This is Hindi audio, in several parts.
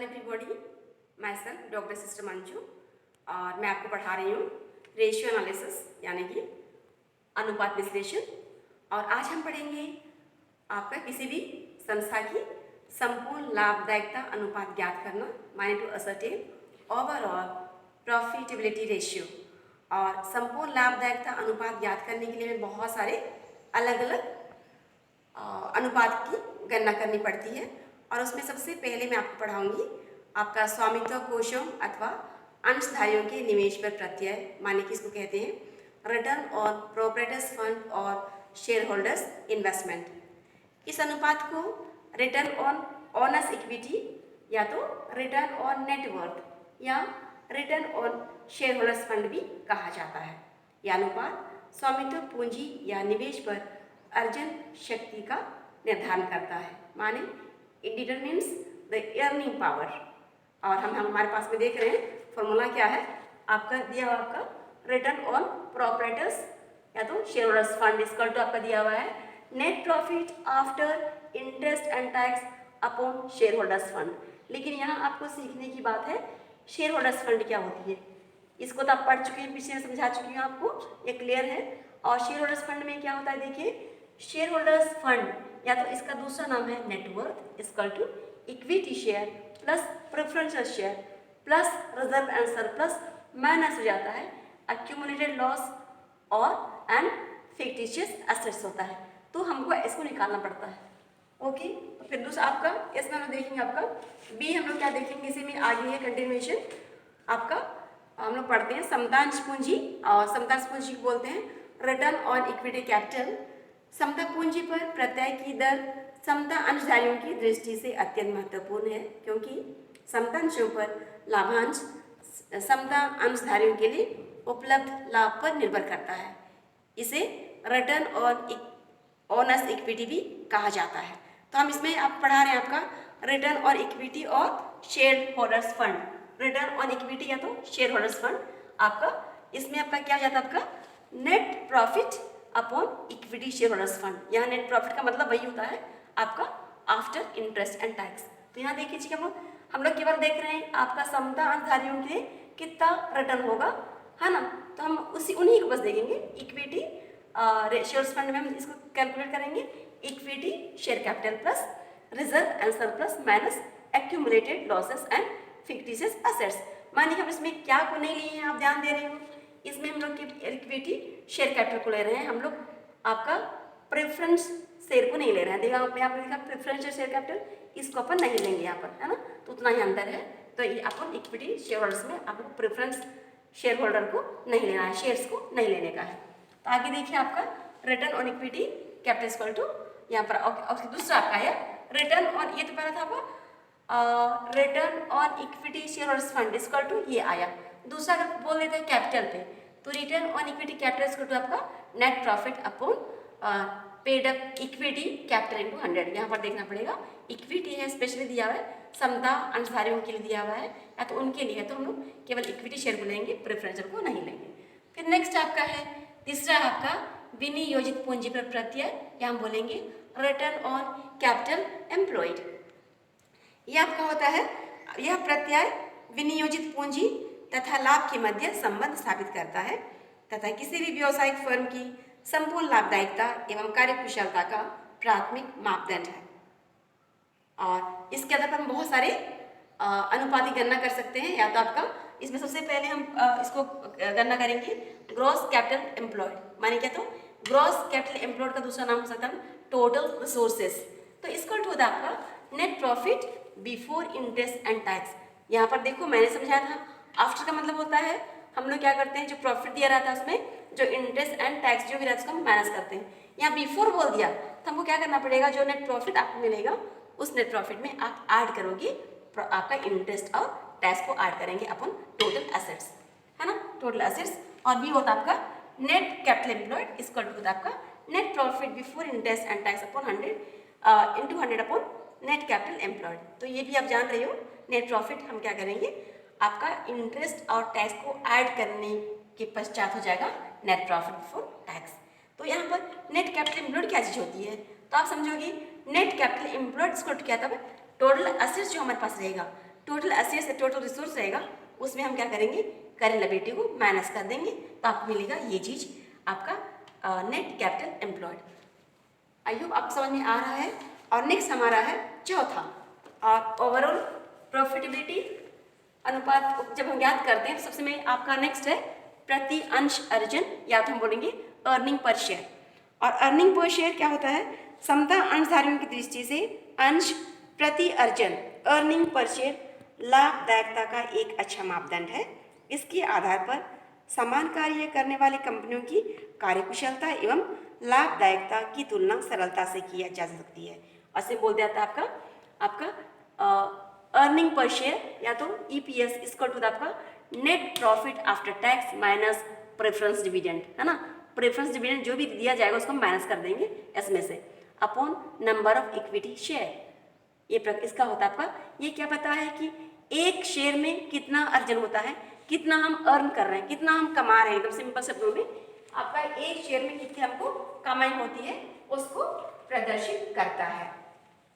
Hello everybody, my self doctor sister Manju और मैं आपको पढ़ा रही हूँ रेशियो एनालिसिस यानी कि अनुपात विश्लेषण। और आज हम पढ़ेंगे आपका किसी भी संस्था की संपूर्ण लाभदायकता अनुपात ज्ञात करना, माने to ascertain overall profitability ratio. और संपूर्ण लाभदायकता अनुपात ज्ञात करने के लिए हमें बहुत सारे अलग अलग अनुपात की गणना करनी पड़ती है। और उसमें सबसे पहले मैं आपको पढ़ाऊंगी आपका स्वामित्व कोषों अथवा अंशधारियों के निवेश पर प्रत्यय, माने कि इसको कहते हैं रिटर्न ऑन प्रोप्राइटर्स फंड और शेयर होल्डर्स इन्वेस्टमेंट। इस अनुपात को रिटर्न ऑन ओनर्स इक्विटी या तो रिटर्न ऑन नेटवर्थ या return on share holders fund भी कहा जाता है। यह अनुपात स्वामित्व पूंजी या निवेश पर अर्जन शक्ति का निर्धारण करता है, माने it determines the earning power. और हम हमारे पास में देख रहे हैं फॉर्मूला क्या है आपका दिया हुआ, आपका रिटर्न ऑन प्रोप्राइटर्स या तो शेयर होल्डर्स फंड इसका तो आपका दिया हुआ है net profit after interest and tax upon share holders fund. लेकिन यहाँ आपको सीखने की बात है शेयर होल्डर्स फंड क्या होती है। इसको तो आप पढ़ चुके हैं, पीछे समझा चुकी हूँ आपको, ये क्लियर है। और शेयर होल्डर्स फंड में क्या होता है, देखिए शेयर होल्डर्स फंड या तो इसका दूसरा नाम है net worth equal to equity share plus preferential share plus reserve and surplus minus हो जाता है एक्यूमुलेटेड लॉस और एंड फिक्टिशियस एसेट्स होता है। तो हमको इसको निकालना पड़ता है। ओके, तो फिर दूसरा आपका इसमें हम देखेंगे आपका बी, हम लोग क्या देखेंगे इसी में आगे है कंटिन्यूएशन आपका। हम लोग पढ़ते हैं समतांश पूंजी, और समतांश पूंजी को बोलते हैं रिटर्न ऑन इक्विटी कैपिटल। समता पूंजी पर प्रत्यय की दर समता अंशधारियों की दृष्टि से अत्यंत महत्वपूर्ण है, क्योंकि समता अंशों पर लाभांश समता अंशधारियों के लिए उपलब्ध लाभ पर निर्भर करता है। इसे रिटर्न ऑन ओनर्स इक्विटी भी कहा जाता है। तो हम इसमें आप पढ़ा रहे हैं आपका रिटर्न ऑन इक्विटी और share holders fund. Return on equity या तो शेयर होल्डर्स फंड आपका, इसमें आपका क्या हो जाता है आपका net profit upon equity shareholders fund. यहाँ नेट प्रॉफिट का मतलब वही होता है आपका आफ्टर इंटरेस्ट एंड टैक्स। तो यहाँ देखिए हम लोग केवल देख रहे हैं आपका समता अंशधारियों के कितना रिटर्न होगा, है ना। तो हम उन्हीं को बस देखेंगे इक्विटी शेयर फंड में हम इसको कैलकुलेट करेंगे equity share capital plus reserve and surplus minus accumulated losses and fictitious assets. मानिए हम इसमें क्या को नहीं लिए हैं, आप ध्यान दे रहे हो, इसमें हम लोग इक्विटी शेयर कैपिटल को ले रहे हैं, हम लोग आपका प्रेफरेंस शेयर को नहीं ले रहे हैं। देखा आपने यहाँ पर लिखा प्रेफरेंस शेयर कैपिटल, इसको अपन नहीं लेंगे यहाँ पर, है ना। तो उतना ही अंतर है। तो ये अपन इक्विटी शेयर होल्डर्स में आपको प्रेफरेंस शेयर होल्डर को नहीं लेना है, शेयर्स को नहीं लेने का है। तो आगे देखिए आपका return on equity capital equal to यहाँ पर और दूसरा आपका है रिटर्न ऑन, ये तो पहला था आपका return on equity shareholders fund equal to ये आया। दूसरा अगर बोल देते हैं कैपिटल पे तो return on equity capital equal to आपका net profit upon paid up equity capital into 100। यहाँ पर देखना पड़ेगा इक्विटी है स्पेशली दिया हुआ है समता अंशधारियों के लिए दिया हुआ है या तो उनके लिए है, तो हम लोग केवल इक्विटी शेयर को लेंगे, प्रेफरेंशियल को नहीं लेंगे। फिर नेक्स्ट आपका है तीसरा आपका विनियोजित पूंजी पर प्रत्यय, या हम बोलेंगे रिटर्न ऑन कैपिटल एम्प्लॉयड। यह आपका होता है, यह प्रत्यय विनियोजित पूंजी तथा लाभ के मध्य संबंध स्थापित करता है तथा किसी भी व्यावसायिक फर्म की संपूर्ण लाभदायकता एवं कार्यकुशलता का प्राथमिक मापदंड है। और इसके आधार पर हम बहुत सारे अनुपात की गणना कर सकते हैं। या तो आपका इसमें सबसे पहले हम इसको गणना करेंगे ग्रॉस कैपिटल एम्प्लॉयड, माने क्या, तो ग्रॉस कैपिटल एम्प्लॉयड का दूसरा नाम हो सकता है टोटल रिसोर्सेस। तो इसको होता है आपका net profit before interest and tax. यहाँ पर देखो मैंने समझाया था आफ्टर का मतलब होता है हम लोग क्या करते हैं, जो प्रॉफिट दिया रहता है उसमें जो इंटरेस्ट एंड टैक्स जो भी रहता है उसको हम माइनस करते हैं। यहाँ बिफोर बोल दिया तो हमको क्या करना पड़ेगा, जो नेट प्रॉफिट आपको मिलेगा उस नेट प्रॉफिट में आप ऐड करोगे आपका इंटरेस्ट और टैक्स को ऐड करेंगे अपन टोटल एसेट्स, है ना, टोटल एसेट्स। और बी होता है आपका net capital employed equal to आपका net profit before interest and tax upon 100 into 100 upon net capital employed. तो ये भी आप जान रहे हो नेट प्रॉफिट हम क्या करेंगे, आपका इंटरेस्ट और टैक्स को ऐड करने के पश्चात हो जाएगा नेट प्रॉफिट बिफोर टैक्स। तो यहाँ पर नेट कैपिटल एम्प्लॉयड क्या चीज़ होती है, तो आप समझोगे नेट कैपिटल एम्प्लॉयड इसको क्या था, टोटल एसेट्स जो हमारे पास रहेगा टोटल एसेट्स से टोटल रिसोर्स रहेगा, उसमें हम क्या करेंगे, करेंट लायबिलिटी को माइनस कर देंगे, तो आपको मिलेगा ये चीज आपका net capital employed. I hope आपको समझ में आ रहा है। और नेक्स्ट हमारा है चौथा, और ओवरऑल प्रॉफिटेबिलिटी अनुपात को जब हम ज्ञात करते हैं, सबसे में आपका नेक्स्ट है प्रति अंश अर्जन, या तो हम बोलेंगे अर्निंग पर शेयर। और अर्निंग पर शेयर क्या होता है, समता अंशधारियों की दृष्टि से अंश प्रति अर्जन अर्निंग पर शेयर लाभदायकता का एक अच्छा मापदंड है। इसके आधार पर समान कार्य करने वाली कंपनियों की कार्यकुशलता एवं लाभदायकता की तुलना सरलता से की जा सकती है। ऐसे बोल दिया था आपका अर्निंग पर शेयर, या तो EPS इसका टू आपका net profit after tax minus preference dividend, है ना। प्रेफरेंस डिविडेंड जो भी दिया जाएगा उसको माइनस कर देंगे इसमें से, upon number of equity share. ये इसका होता है आपका, ये क्या पता है कि एक शेयर में कितना अर्जन होता है, कितना हम अर्न कर रहे हैं, कितना हम कमा रहे हैं। एकदम सिंपल शब्दों में आपका एक शेयर में कितनी हमको कमाई होती है उसको प्रदर्शित करता है।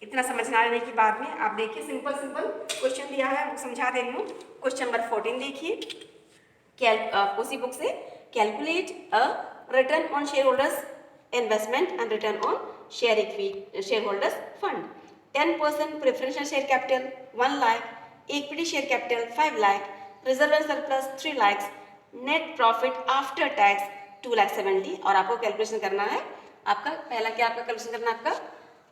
इतना समझना लेने के बाद में आप देखिए सिंपल क्वेश्चन दिया है, वो समझा दे रही हूँ। क्वेश्चन नंबर 14 देखिए, उसी बुक से, calculate a return on share holders investment and return on share holders fund. 10% preferential share capital 1 lakh, equity share capital 5 lakh, reserve and surplus 3 lakh, net profit after tax 2,70,000। और आपको कैलकुलेशन करना है आपका, पहला क्या आपका कैलकुलेशन करना है आपका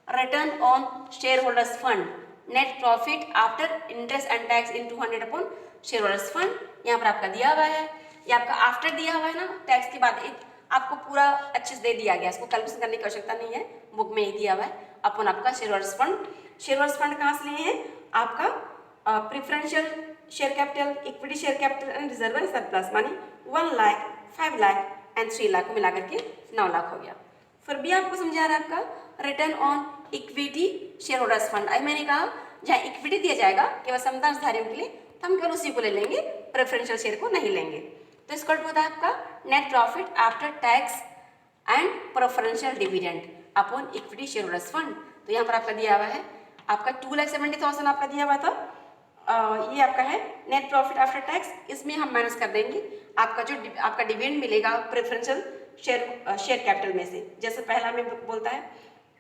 return on share holders fund, net profit after interest and tax in 200 upon share holders fund. यहाँ पर आपका दिया हुआ है, ये आपका आफ्टर दिया हुआ है ना, टैक्स के बाद एक आपको पूरा अच्छे से दे दिया गया, इसको कैलकुलेशन करने की आवश्यकता नहीं है, बुक में ही दिया हुआ है। अपन आपका share holders fund, share holders fund कहाँ से लिए हैं, आपका preferential share capital, equity share capital and reserve and surplus, मानी 1 लाख, 5 लाख एंड 3 लाख को मिला करके 9 लाख हो गया। फिर भी आपको समझा रहा है आपका return on equity shareholders fund. I मैंने कहा जहाँ इक्विटी दिया जाएगा केवल समता अंशधारियों के लिए, तो हम केवल उसी को ले लेंगे, प्रेफरेंशियल शेयर को नहीं लेंगे। तो इसका होता है आपका net profit after tax and preferential dividend upon equity shareholders fund. तो यहाँ पर आपका दिया हुआ है आपका 2,70,000 आपका दिया हुआ था। ये आपका है नेट प्रॉफिट आफ्टर टैक्स, इसमें हम माइनस कर देंगे आपका जो आपका डिविडेंड मिलेगा प्रेफरेंशियल शेयर कैपिटल में से। जैसे पहला में बोलता है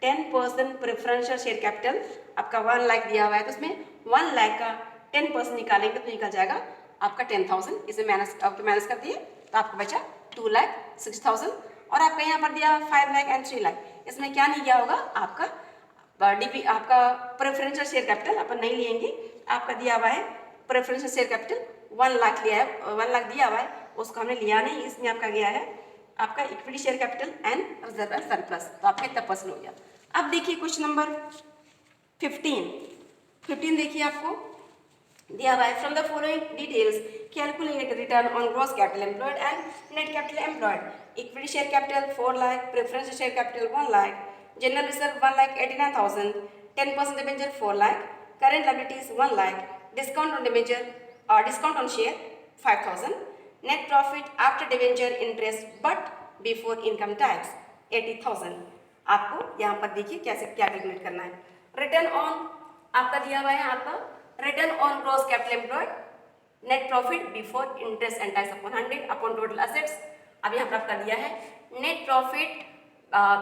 10% प्रेफरेंशियल शेयर कैपिटल आपका 1 लाख दिया हुआ है, तो उसमें 1 लाख का 10% निकालेंगे तो निकल जाएगा आपका 10,000। इसे माइनस कर दिए तो आपको बचा 2,06,000। और आपका यहाँ पर दिया 5 लाख एंड 3 लाख, इसमें क्या नहीं गया होगा आपका आपका प्रेफरेंशियल शेयर कैपिटल अपन नहीं लेंगे। आपका दिया हुआ है प्रेफरेंशियल शेयर कैपिटल 1 लाख लिया है, 1 लाख दिया हुआ है, उसको हमने लिया नहीं, इसमें आपका गया है आपका equity share capital and reserve and surplus, तो आपका इतना परसेंट हो गया। अब देखिए क्वेश्चन नंबर 15 देखिए आपको दिया हुआ है, from the following details calculate return on gross capital employed and net capital employed. Equity share capital 4 lakh, preferential share capital 1 lakh, general reserve 1,89,000, 10% debenture 4 lakh, current liabilities 1 lakh, discount on debenture और discount on share 5,000, net profit after debenture interest but before income tax 80,000। आपको यहाँ पर देखिए कैसे क्या कैलकुलेट करना है। रिटर्न ऑन आपका दिया हुआ है आपका return on gross capital employed, net profit before interest and tax upon 100 upon total assets. अब यहाँ पर आपका दिया है net profit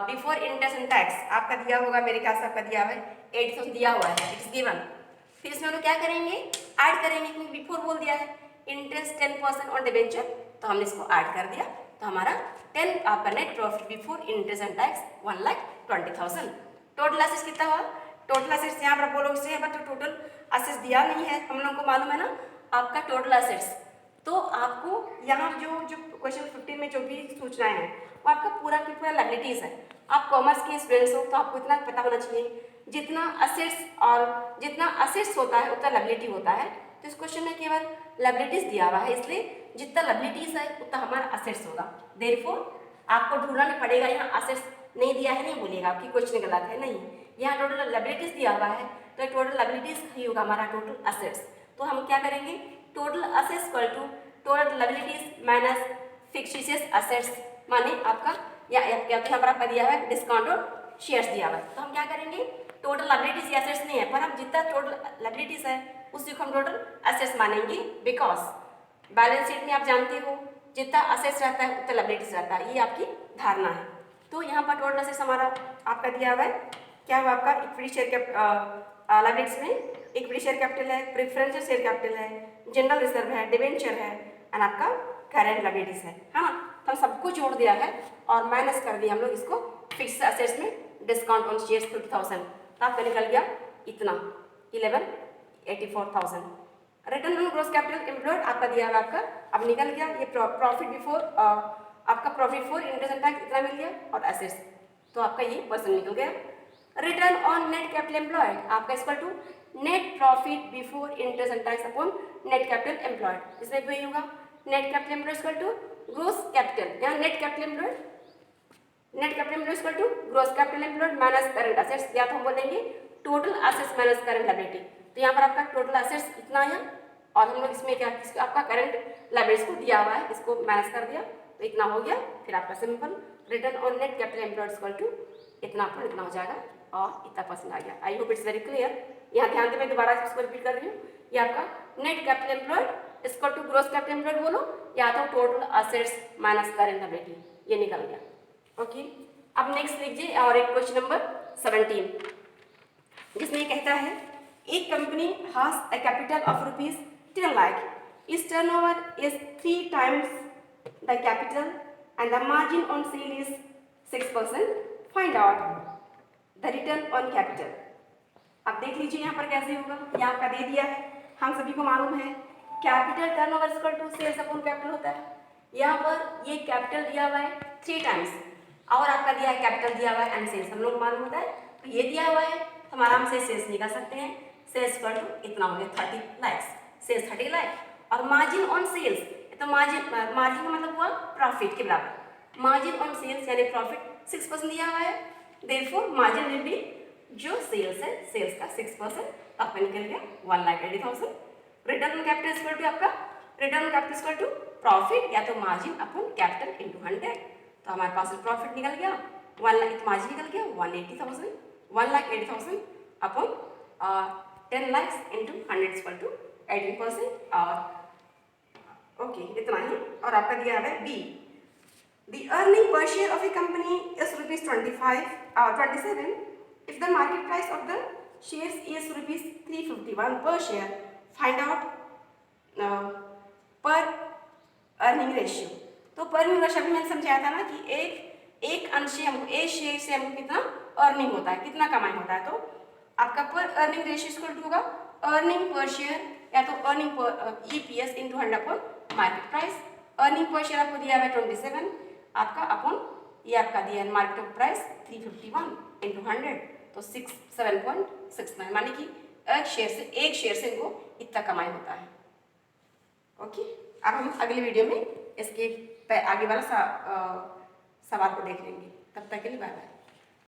before interest and tax, आपका दिया होगा मेरे ख्याल से आपका दिया हुआ है 80,000 दिया हुआ है, इट्स गिवन। फिर इसमें हम लोग क्या करेंगे, ऐड करेंगे, क्योंकि बिफोर बोल दिया है, इंटरेस्ट 10% ऑन डिबेंचर, तो हमने इसको ऐड कर दिया, तो हमारा 10 आपका net profit before interest and tax 1,20,000। Total assets कितना हुआ, टोटल असेट्स यहाँ पर बोलोगे से, बट टोटल असेट्स दिया नहीं है, हम लोगों को मालूम है ना आपका टोटल असेट्स। तो आपको यहाँ जो क्वेश्चन 15 में जो भी सूचनाएं हैं वो आपका पूरा की पूरा लायबिलिटीज है। आप कॉमर्स के स्टूडेंट्स हो तो आपको इतना पता होना चाहिए, जितना असेट्स होता है उतना लायबिलिटी होता है। तो इस क्वेश्चन में केवल लायबिलिटीज दिया हुआ है, इसलिए जितना लायबिलिटीज है उतना हमारा असेट्स होगा। देयरफॉर आपको ढूंढना नहीं पड़ेगा, यहाँ असेट्स नहीं दिया है नहीं बोलिएगा आपकी क्वेश्चन गलत है, नहीं, यहाँ टोटल लायबिलिटीज दिया हुआ है, तो टोटल लायबिलिटीज ही होगा हमारा टोटल असेट्स। तो हम क्या करेंगे, total assets equal to total liabilities minus fixed assets, माने आपका यहाँ पर आपका दिया है डिस्काउंट और शेयर्स दिया हुआ है। तो हम क्या करेंगे, टोटल लायबिलिटीज असेट्स नहीं है, पर हम जितना टोटल लायबिलिटीज है उसी को हम टोटल मानेंगे, बिकॉज बैलेंस शीट में आप जानते हो जितना असेट्स रहता है उतना लायबिलिटीज रहता है, ये आपकी धारणा है। तो यहाँ पर टोटल असेट्स हमारा आपका दिया हुआ है, क्या हुआ आपका इक्विटी शेयर लायबिलिटीज में इक्विटी शेयर कैपिटल है, प्रेफरेंशियल शेयर कैपिटल है, जनरल रिजर्व है, डिवेंचर है एंड आपका करेंट लायबिलिटीज है ना। तो हम सबको जोड़ दिया है और माइनस कर दिया हम लोग इसको फिक्स्ड असेट्स में, डिस्काउंट ऑन शेयर्स 50,000, तो आपका निकल गया इतना 11,84,000। Return on gross capital employed आपका दिया है आपका, अब निकल गया ये प्रॉफिट बिफोर आपका profit before interest and tax इतना मिल गया और एसेट्स, तो आपका ये परसेंट निकल गया। Return on net capital employed आपका equal to net profit before interest and tax upon net capital employed, इसमें वही होगा net capital employed equal to gross capital, यहाँ net capital employed equal to gross capital employed minus current assets, या तो हम बोलेंगे total assets minus current liability. तो यहाँ पर आपका टोटल असेट्स इतना आया और हम लोग इसमें क्या आपका करंट लायबिलिटीज को दिया हुआ है, इसको माइनस कर दिया तो इतना हो गया। फिर आपका simple return on net capital employed equal to इतना पर इतना हो जाएगा और इतना परसेंट आ गया। I hope it's very clear. यहाँ ध्यान से मैं दोबारा इसको रिपीट कर रही हूँ, ये आपका net capital employed equal to gross capital employed बोलो या तो total assets minus current liability, ये निकल गया। ओके, अब नेक्स्ट लीजिए और एक क्वेश्चन नंबर 17 जिसमें कहता है एक company has a capital of ₹10 lakh, इस turnover is 3 times the capital and the margin on sale is 6%, find out the return on capital। अब देख लीजिए यहाँ पर कैसे होगा, यहाँ आपका दे दिया है, हम सभी को मालूम है capital turnover equal to sales upon capital होता है। यहाँ पर ये कैपिटल दिया हुआ है 3 times और आपका दिया है कैपिटल दिया हुआ है एंड सेल्स हम लोग मालूम होता है, तो ये दिया हुआ है तो हम आराम से सेल्स निकाल सकते हैं। सेल्स इक्वल टू इतना हो गया 30 लाख, सेल्स 30 लाख और मार्जिन ऑन सेल्स, तो मार्जिन का मतलब हुआ प्रॉफिट के बराबर, मार्जिन ऑन सेल्स यानी प्रॉफिट 6% दिया हुआ है, देयरफॉर मार्जिन विल बी जो सेल्स है सेल्स का 6%, तो आपका निकल गया 1,80,000। Return on capital equal to आपका return on capital equal to profit या तो मार्जिन अपॉन कैपिटल इनटू 100, तो हमारे पास प्रॉफिट निकल गया 1 लाख, मार्जिन निकल गया 1,80,000 upon 10 lakhs into 100 equal to 18% और ओके इतना ही। और आपका दिया है B, the earning per share of a company is ₹27 if the market price of the shares is ₹351 per share, find out per earning ratio. तो पर अर्निंग रेशियो भी मैंने समझाया था ना कि एक अंश से हमको एक शेयर से हमको कितना अर्निंग होता है, कितना कमाई होता है, तो आपका पर अर्निंग रेशियो इक्वल टू होगा अर्निंग पर शेयर या तो earning per EPS into 100 upon market price. Earning per share आपको दिया है 27 आपका अपॉन ये आपका दिया है मार्केट प्राइस 351 इंटू 100, तो 7.69 माने कि एक शेयर से इनको इतना कमाई होता है। ओके, अब हम अगली वीडियो में इसके आगे वाला सवाल को देख लेंगे, तब तक के लिए बाय बाय।